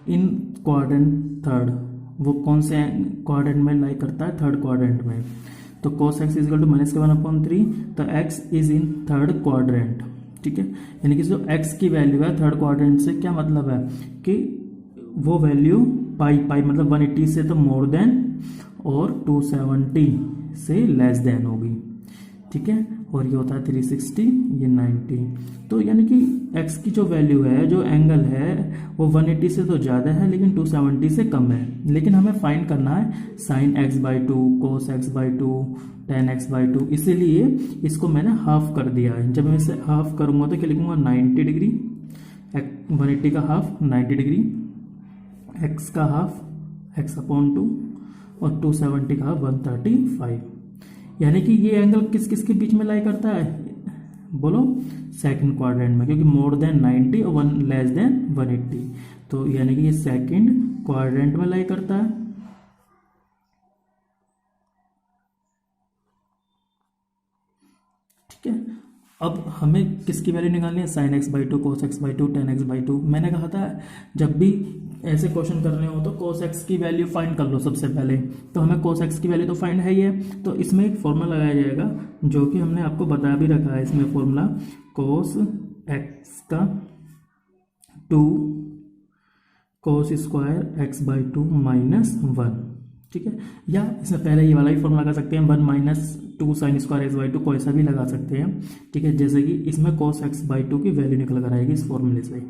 Speaker 1: इन quadrant third, वो कौन से quadrant में लाई करता है, थर्ड क्वाड्रेंट में। तो cos x is equal to minus के 1/3, तो x is in third quadrant. ठीक है, यानी कि जो एक्स की वैल्यू है थर्ड क्वाड्रेंट से, क्या मतलब है कि वो वैल्यू पाई मतलब 180 से तो मोर देन और 270 से लेस देन होगी। ठीक है, और ये होता है 360, ये 90। तो यानी कि x की जो वैल्यू है, जो एंगल है वो 180 से तो ज़्यादा है लेकिन 270 से कम है। लेकिन हमें फाइंड करना है sine x by two, cos x by to, ten x by to, इसीलिए इसको मैंने हाफ कर दिया है। जब मैं इसे हाफ करूँगा तो क्या लिखूँगा 90 डिग्री, 180 का हाफ 90 डिग्री, एक्स का हाफ x/2 और 270 का 135, यानी कि ये एंगल किस किस के बीच में लाई करता है, बोलो, सेकंड क्वाड्रेंट में, क्योंकि मोर देन 90 और वन लेस देन 180, तो यानी कि ये सेकंड क्वाड्रेंट में लाई करता है। ठीक है, अब हमें किसकी वैल्यू निकालनी है, sine x by two, cos x by to, ten x by to. मैंने कहा था जब भी ऐसे क्वेश्चन करने हो तो कोस एक्स की वैल्यू फाइंड कर लो सबसे पहले, तो हमें कोस एक्स की वैल्यू तो फाइंड है ही है, तो इसमें एक फॉर्मूला लगाया जाएगा जो कि हमने आपको बता भी रखा है। इसमें फॉर्मूला कोस एक्स का 2 cos square x by two minus 1, ठीक है, या इसमें पहले ये वाला ही फॉर्मूला लगा सकते हैं 1 minus 2 sign square x by to, कोई सा भी लगा सकते हैं। ठीक है, जैसे कि इसमें कोस एक्स बाई टू की वैल्यू निकल कर आएगी इस फॉर्मूले से।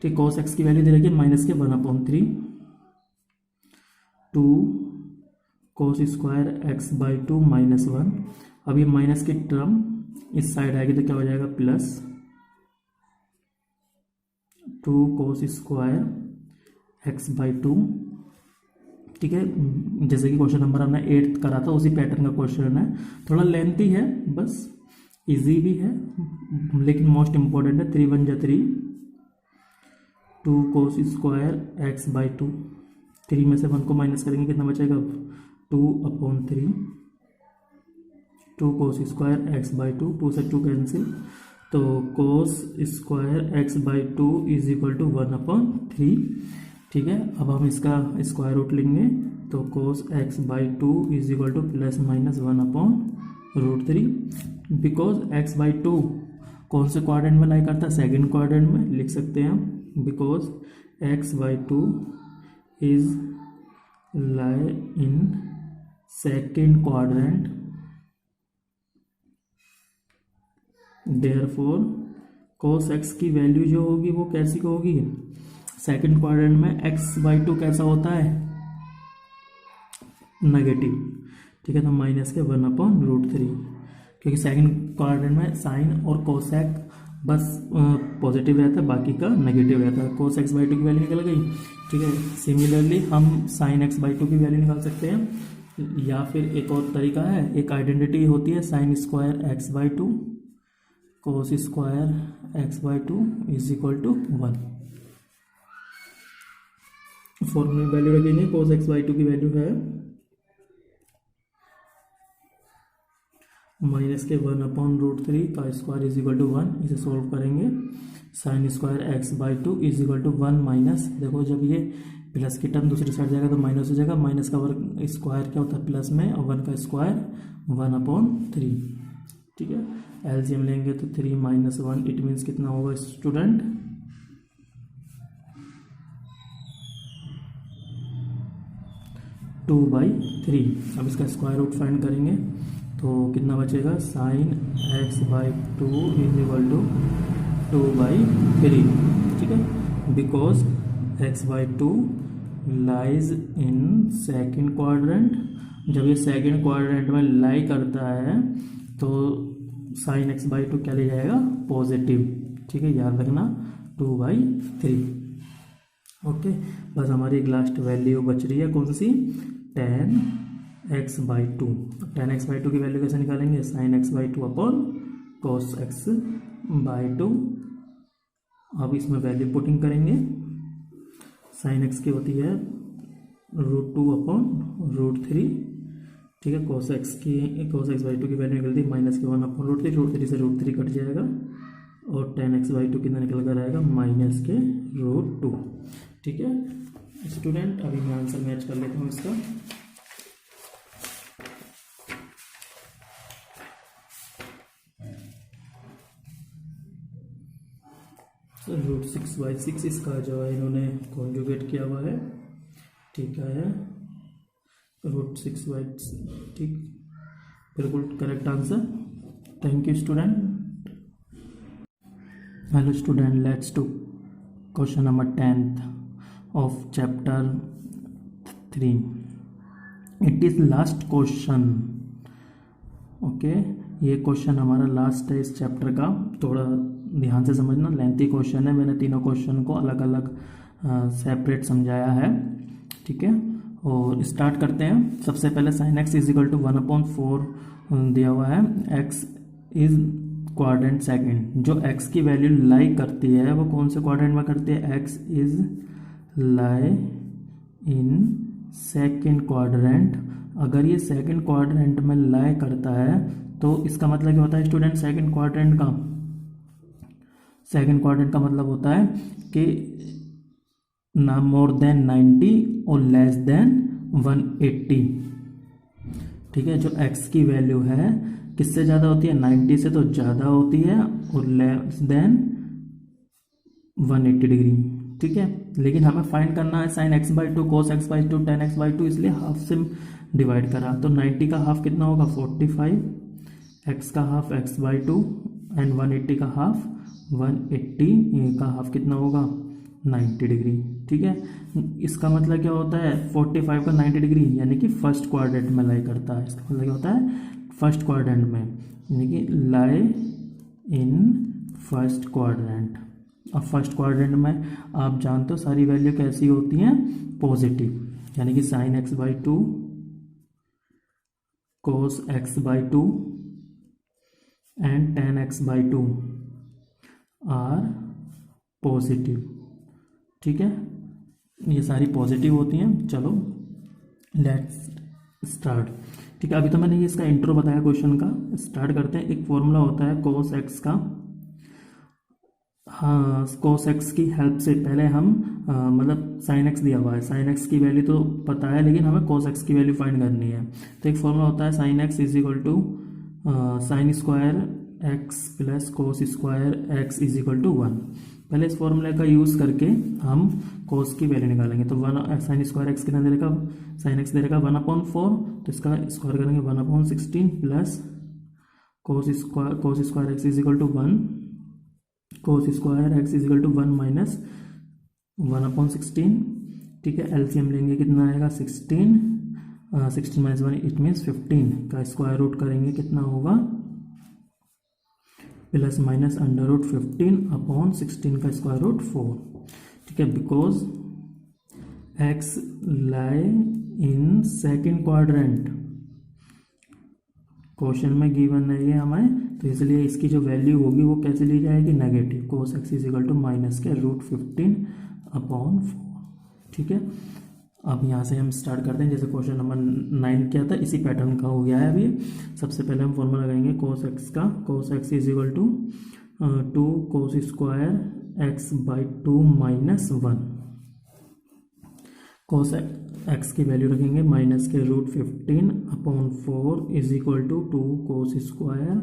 Speaker 1: ठीक, कोस एक्स की वैल्यू दे रखी है माइनस के 1/3 2 cos square x by two minus 1। अब ये माइनस की टर्म इस साइड आएगी तो क्या हो जाएगा, plus 2 cos square x by two. ठीक है, जैसे कि क्वेश्चन नंबर हमने 8 करा था उसी पैटर्न का क्वेश्चन है, थोड़ा लेंथी है, बस इजी भी है, लेकिन मोस्ट इम्पोर्टेंट है। 3 1 जा 3, 2 cos square x by to, 3 में से 1 को माइनस करेंगे कितना बचेगा, 2/3 2 cos square x by two, 2 से 2 कैंसिल, तो cos square x by two is equal to 1/3। ठीक है, अब हम इसका स्क्वायर रूट लेंगे तो cos x by two is equal to plus minus 1/√3, because x by to कौन से क्वाड्रेंट में लाई करता है, सेकंड क्वाड्रेंट में, लिख सकते हैं हम, because x by two is lie in second quadrant, therefore cos x की वैल्यू जो होगी वो कैसी होगी, सेकंड क्वाड्रेंट में एक्स बाई टू कैसा होता है, नेगेटिव। ठीक है, तो माइनस के 1/√3, क्योंकि सेकंड क्वाड्रेंट में साइन और कोसेक बस पॉजिटिव रहता है, बाकी का नेगेटिव रहता है। कोस एक्स बाई टू की वैल्यू निकल गई। ठीक है, सिमिलरली हम साइन एक्स बाई टू की वैल्यू निकाल सकते हैं, या फिर एक और तरीका है, एक आइडेंटिटी होती है sine square x by two cos square x by two is equal to 1। फॉर्मूले में वैल्यू रखेंगे, कोस एक्स बाई टू की वैल्यू है माइनस के 1/√3 का स्क्वायर इज इक्वल टू 1। इसे सोल्व करेंगे, sine square x by two is equal to 1 minus, देखो जब ये प्लस की टर्म दूसरी साइड जाएगा तो माइनस हो जाएगा, माइनस का वर्ग स्क्वायर क्या होता है प्लस में, और 1 का स्क्वायर 1/3। ठीक है, एलसीएम लेंगे तो 3 - 1 इट मीन्स कितना होगा स्टूडेंट, 2/3। अब इसका स्क्वायर रूट फाइंड करेंगे तो कितना बचेगा, sine x by two is equal to 2/3। ठीक है, because x by two lies in second quadrant, जब ये सेकेंड क्वाड्रेंट में लाई करता है तो साइन एक्स बाई टू क्या ले जाएगा, पॉजिटिव। ठीक है, याद रखना 2/3। ओके, बस हमारी एक लास्ट वैल्यू बच रही है, कौन सी, tan x by to. tan x by two की वैल्यू कैसे निकालेंगे, sine x by two upon cos x by to. अब इसमें वैल्यू पुटिंग करेंगे, साइन एक्स की होती है √2/√3। ठीक है, कोस एक्स बाई टू की वैल्यू निकलती है माइनस के 1/√3, √3 से √3 कट जाएगा, और tan x बाई टू कितना निकल कर आएगा, माइनस के √2। ठीक है स्टूडेंट, अभी मैं आंसर मैच कर लेता हूँ इसका। √6/6 इसका जो है इन्होंने कॉन्जुगेट किया हुआ है। ठीक है, √6/6, ठीक, बिल्कुल correct answer. Thank you student. Hello student, let's to question number 10th of chapter 3. It is last question. Okay, ये क्वेश्चन हमारा लास्ट है इस चैप्टर का, थोड़ा ध्यान से समझना, लेंथी क्वेश्चन है, मैंने तीनों क्वेश्चन को अलग अलग सेपरेट समझाया है। ठीक है, और स्टार्ट करते हैं। सबसे पहले sine x is equal to 1/4 दिया हुआ है। X is quadrant second. जो एक्स की वैल्यू लाई करती है वो कौन से क्वाड्रेंट में करती है? X is lie in second quadrant. अगर ये सेकंड क्वाड्रेंट में लाई करता है तो इसका मतलब क्या होता है स्टूडेंट? सेकंड क्वाड्रेंट का मतलब होता है कि ना मोर देन 90 और लेस देन 180। ठीक है, जो x की वैल्यू है किससे ज़्यादा होती है? 90 से तो ज़्यादा होती है और लेस देन 180 डिग्री। ठीक है, लेकिन हमें फाइंड करना है sign x/2 cos x/2 tan x/2, इसलिए हाफ से डिवाइड करा। तो 90 का हाफ कितना होगा? 45, x का हाफ x/2 एंड 180 का हाफ 180, ये का हाफ कितना होगा? 90 डिग्री। ठीक है, इसका मतलब क्या होता है? 45 का 90 डिग्री यानी कि फर्स्ट क्वाड्रेंट में लाई करता है। इसका मतलब क्या होता है? फर्स्ट क्वाड्रेंट में, यानी कि लाई इन फर्स्ट क्वाड्रेंट। अब फर्स्ट क्वाड्रेंट में आप जानते हो सारी वैल्यू कैसी होती हैं? पॉजिटिव, यानी कि sine x/2 cos x/2 and tan x/2 are positive. ठीक है, ये सारी पॉजिटिव होती हैं। चलो लेट्स स्टार्ट। ठीक है, अभी तो मैंने ये इसका इंट्रो बताया क्वेश्चन का। स्टार्ट करते हैं। एक फॉर्मूला होता है cos x का। हाँ, cos x की हेल्प से पहले हम मतलब साइन x दिया हुआ है, साइन x की वैल्यू तो पता है लेकिन हमें cos x की वैल्यू फाइंड करनी है। तो एक फॉर्मूला होता है sine x is equal to sine square x plus cos square x is equal to 1। पहले इस फॉर्मूले का यूज़ करके हम cos की वैल्यू निकालेंगे। तो 1 साइन स्क्वायर x कितना दे रहेगा? साइन x दे रहेगा 1/4, तो इसका स्क्वायर करेंगे 1/16 plus cos square x is equal to 1, cos square x is equal to 1 minus 1/16। ठीक है, एलसीएम लेंगे कितना आएगा? 16, 16 माइनस 1 इट मीन्स 15 का स्क्वायर रूट करेंगे कितना होगा? प्लस माइनस अंडर रूट 15/16 का स्क्वायर रूट 4। ठीक है, because x lie in second quadrant, question में गिवन है ये हमें, तो इसलिए इसकी जो वैल्यू होगी वो कैसे ली जाएगी? Negative. Cos x is equal to minus के √15/4। ठीक है, अब यहाँ से हम स्टार्ट करते हैं। जैसे क्वेश्चन नंबर 9 क्या था, इसी पैटर्न का हो गया है अभी। सबसे पहले हम फॉर्मूला लगाएंगे cos x का। cos x is equal to 2 cos square x/2 minus 1। cos x की वैल्यू रखेंगे माइनस के √15/4 is equal to 2 cos square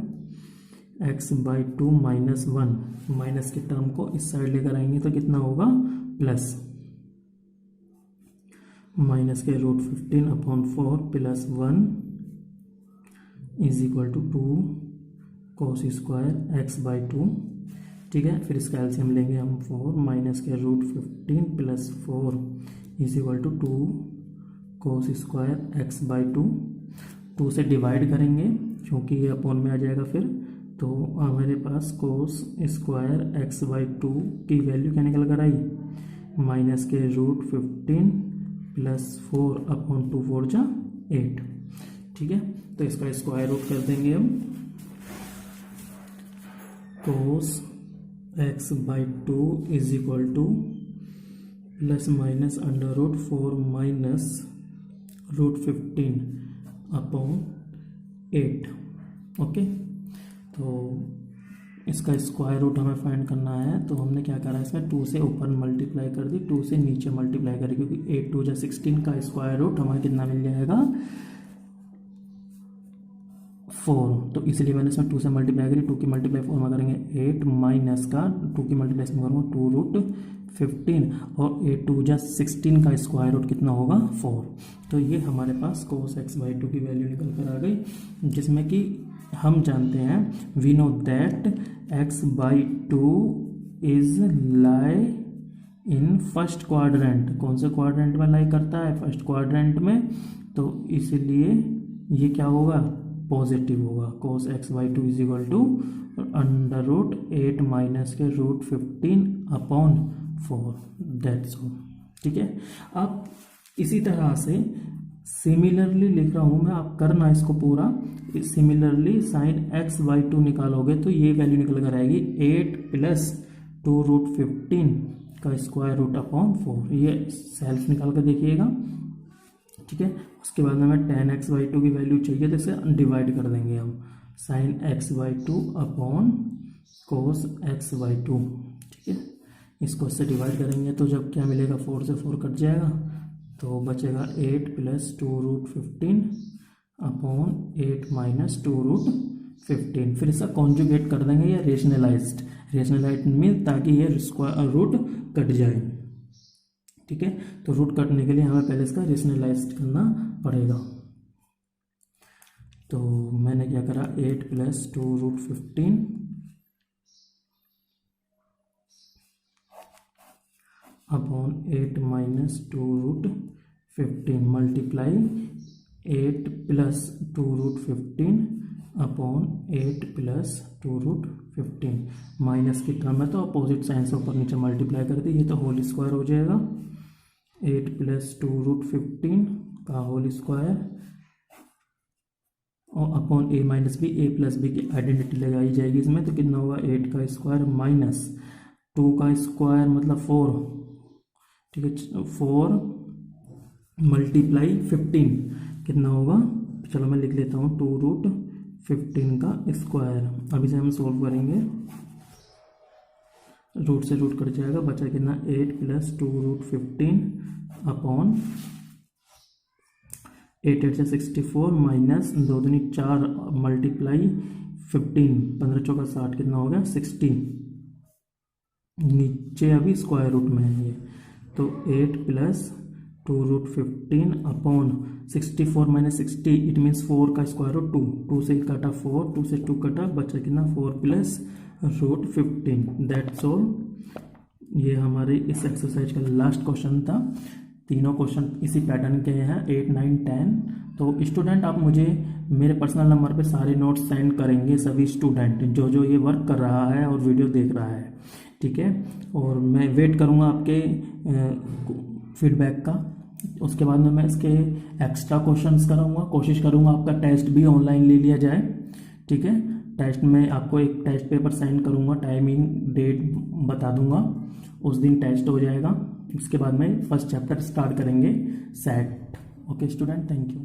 Speaker 1: x/2 minus 1। Minus के टर्म को इस साइड लेकर आएंगे तो कितना होगा? प्लस माइनस के √15/4 plus 1 is equal to 2 cos square x/2। ठीक है, फिर इसका एलसीएम लेंगे हम 4 माइनस के √15 plus 4 is equal to 2 cos square x/2। 2 से डिवाइड करेंगे क्योंकि ये अपॉन में आ जाएगा फिर, तो हमारे पास कोस स्क्वायर x/2 की वैल्यू क्या निकल कर आई? माइनस के √15 प्लस 4/2 4 जा 8। ठीक है, तो इसका स्क्वायर रूट कर देंगे हम। Cos x/2 is equal to plus minus under root 4 minus √15/8। Okay, तो इसका स्क्वायर रूट हमें फाइंड करना है। तो हमने क्या करा, इसमें 2 से ऊपर मल्टीप्लाई कर दी, 2 से नीचे मल्टीप्लाई करी, क्योंकि 8 2 जा 16 का स्क्वायर रूट हमें कितना मिल जाएगा? 4। तो इसलिए मैंने इसमें 2 से मल्टीप्लाई करी। 2 की मल्टीप्लाई 4 में करेंगे 8 माइनस का 2 की मल्टीप्लाई में करूँगा 2√15 और 8 2 जा 16 का स्क्वायर रूट कितना होगा? 4। तो ये हमारे पास cos x/2 की वैल्यू निकल कर आ गई, जिसमें कि हम जानते हैं we know that x/2 is lie in first quadrant. कौन से क्वाड्रेंट में लाई करता है? फर्स्ट क्वाड्रेंट में। तो इसलिए ये क्या होगा? पॉजिटिव होगा। cos x/2 is equal to under root 8 minus के √15/4 दैट्स ऑल। ठीक है, अब इसी तरह से सिमिलरली लिख रहा हूँ मैं, आप करना इसको पूरा। सिमिलरली साइन एक्स बाई 2 निकालोगे तो ये वैल्यू निकल कर आएगी 8 प्लस 2√15 का स्क्वायर रूट अपॉन 4। ये सेल्फ निकाल कर देखिएगा, ठीक है। उसके बाद हमें tan x बाई 2 की वैल्यू चाहिए, तो इसे डिवाइड कर देंगे हम, sine x by 2 upon cos x by 2, ठीक है। इसको इससे डिवाइड करेंगे तो जब क्या मिलेगा, 4 से 4 कट जाएगा, तो बचेगा 8 प्लस 2√15 अपॉन 8 माइनस 2√15। फिर इसका कॉन्जुगेट कर देंगे या रेशनलाइज्ड मीन, ताकि ये रूट कट जाए, ठीक है। तो रूट कटने के लिए हमें पहले इसका रेशनलाइज्ड करना पड़ेगा। तो मैंने क्या करा, 8 plus 2√15 upon 8 minus 2√15 multiply 8 plus 2√15 upon 8 plus 2√15। Minus की टर्म है तो अपोजिट साइन से ऊपर नीचे मल्टीप्लाई कर दी, ये तो होल स्क्वायर हो जाएगा। 8 प्लस 2√15 का होल स्क्वायर और अपॉन ए माइनस बी, ए प्लस बी की आइडेंटिटी लगाई जाएगी इसमें, तो कितना होगा 8 का स्क्वायर माइनस 2 का स्क्वायर मतलब 4, ठीक है। 4 मल्टीप्लाई 15 कितना होगा, चलो मैं लिख लेता हूँ 2√15 का स्क्वायर। अभी से हम सोल्व करेंगे, रूट से रूट कट जाएगा, बचा कितना 8 प्लस 2√15 अपॉन 8 8 से 64 माइनस 2 दूनी 4 मल्टीप्लाई 15, 15 चौका 60 कितना हो गया 60। नीचे अभी स्क्वायर रूट में है ये, तो 8 plus 2√15 upon 64 minus 60 it means 4 का स्क्वायर रूट 2, 2 से कटा 4, 2 से 2 कटा, बचा कितना 4 प्लस √15। That's all. ये हमारे इस एक्सरसाइज का लास्ट क्वेश्चन था। तीनों क्वेश्चन इसी पैटर्न के हैं, 8 9 10। तो स्टूडेंट आप मुझे मेरे पर्सनल नंबर पे सारे नोट्स सेंड करेंगे, सभी स्टूडेंट जो जो ये वर्क कर रहा है और वीडियो देख रहा है, ठीक है। और मैं वेट करूँगा आपके फीडबैक का। उसके बाद में मैं इसके एक्स्ट्रा क्वेश्चंस कराऊंगा, कोशिश करूंगा आपका टेस्ट भी ऑनलाइन ले लिया जाए, ठीक है। टेस्ट में आपको एक टेस्ट पेपर सेंड करूंगा, टाइमिंग डेट बता दूंगा, उस दिन टेस्ट हो जाएगा। उसके बाद में फर्स्ट चैप्टर स्टार्ट करेंगे set. Okay student, thank you.